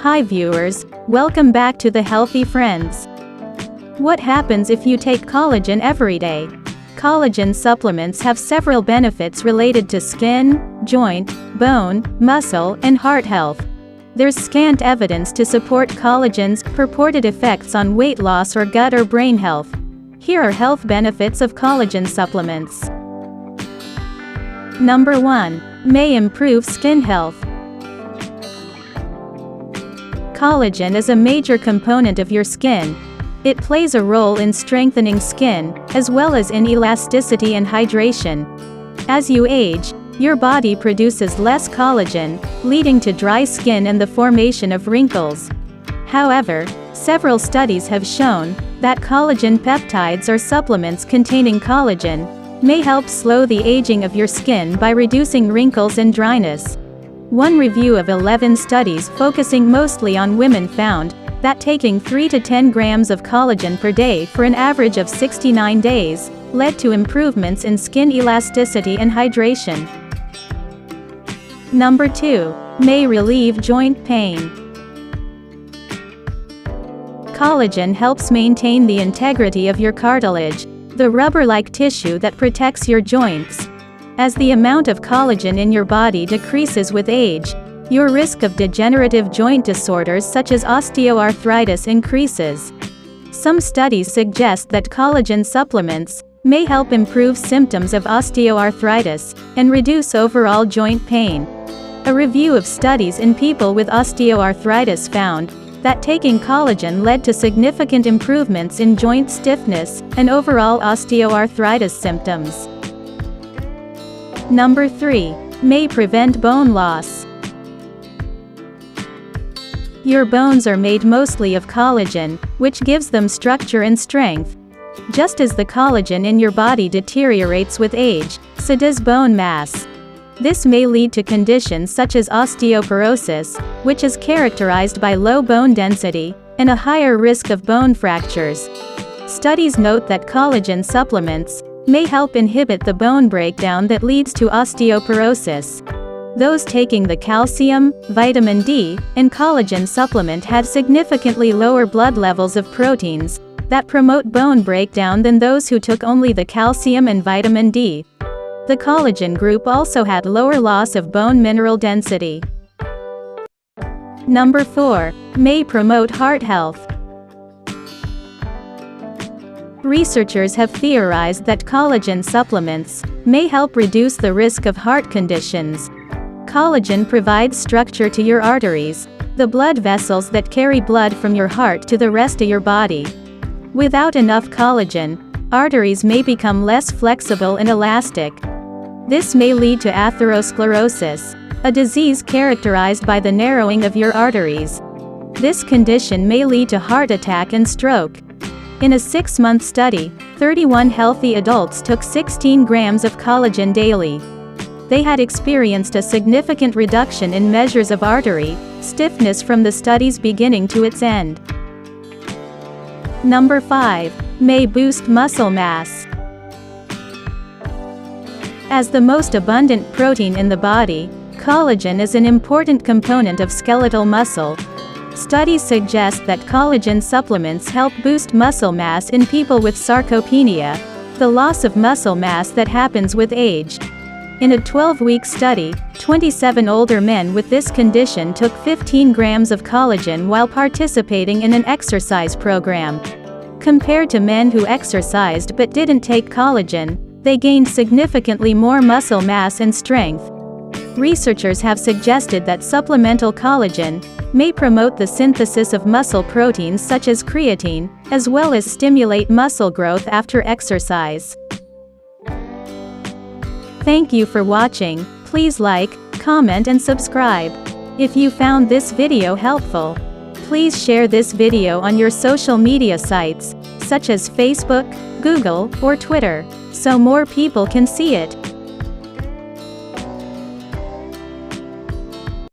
Hi viewers, welcome back to the Healthy Friends. What happens if you take collagen every day? Collagen supplements have several benefits related to skin, joint, bone, muscle, and heart health. There's scant evidence to support collagen's purported effects on weight loss or gut or brain health. Here are health benefits of collagen supplements. Number 1. May improve skin health. Collagen is a major component of your skin. It plays a role in strengthening skin, as well as in elasticity and hydration. As you age, your body produces less collagen, leading to dry skin and the formation of wrinkles. However, several studies have shown that collagen peptides or supplements containing collagen may help slow the aging of your skin by reducing wrinkles and dryness. One review of 11 studies focusing mostly on women found that taking 3 to 10 grams of collagen per day for an average of 69 days led to improvements in skin elasticity and hydration. Number 2. May relieve joint pain. Collagen helps maintain the integrity of your cartilage, the rubber-like tissue that protects your joints. As the amount of collagen in your body decreases with age, your risk of degenerative joint disorders such as osteoarthritis increases. Some studies suggest that collagen supplements may help improve symptoms of osteoarthritis and reduce overall joint pain. A review of studies in people with osteoarthritis found that taking collagen led to significant improvements in joint stiffness and overall osteoarthritis symptoms. Number 3. May prevent bone loss. Your bones are made mostly of collagen, which gives them structure and strength. Just as the collagen in your body deteriorates with age, so does bone mass. This may lead to conditions such as osteoporosis, which is characterized by low bone density, and a higher risk of bone fractures. Studies note that collagen supplements may help inhibit the bone breakdown that leads to osteoporosis. Those taking the calcium, vitamin D, and collagen supplement had significantly lower blood levels of proteins that promote bone breakdown than those who took only the calcium and vitamin D. The collagen group also had lower loss of bone mineral density. Number 4. May promote heart health. Researchers have theorized that collagen supplements may help reduce the risk of heart conditions. Collagen provides structure to your arteries, the blood vessels that carry blood from your heart to the rest of your body. Without enough collagen, arteries may become less flexible and elastic. This may lead to atherosclerosis, a disease characterized by the narrowing of your arteries. This condition may lead to heart attack and stroke. In a 6-month study, 31 healthy adults took 16 grams of collagen daily. They had experienced a significant reduction in measures of artery stiffness from the study's beginning to its end. Number 5. May boost muscle mass. As the most abundant protein in the body, collagen is an important component of skeletal muscle. Studies suggest that collagen supplements help boost muscle mass in people with sarcopenia, the loss of muscle mass that happens with age. In a 12-week study, 27 older men with this condition took 15 grams of collagen while participating in an exercise program. Compared to men who exercised but didn't take collagen, they gained significantly more muscle mass and strength. Researchers have suggested that supplemental collagen may promote the synthesis of muscle proteins such as creatine, as well as stimulate muscle growth after exercise. Thank you for watching. Please like, comment and subscribe. If you found this video helpful, please share this video on your social media sites, such as Facebook, Google, or Twitter, so more people can see it.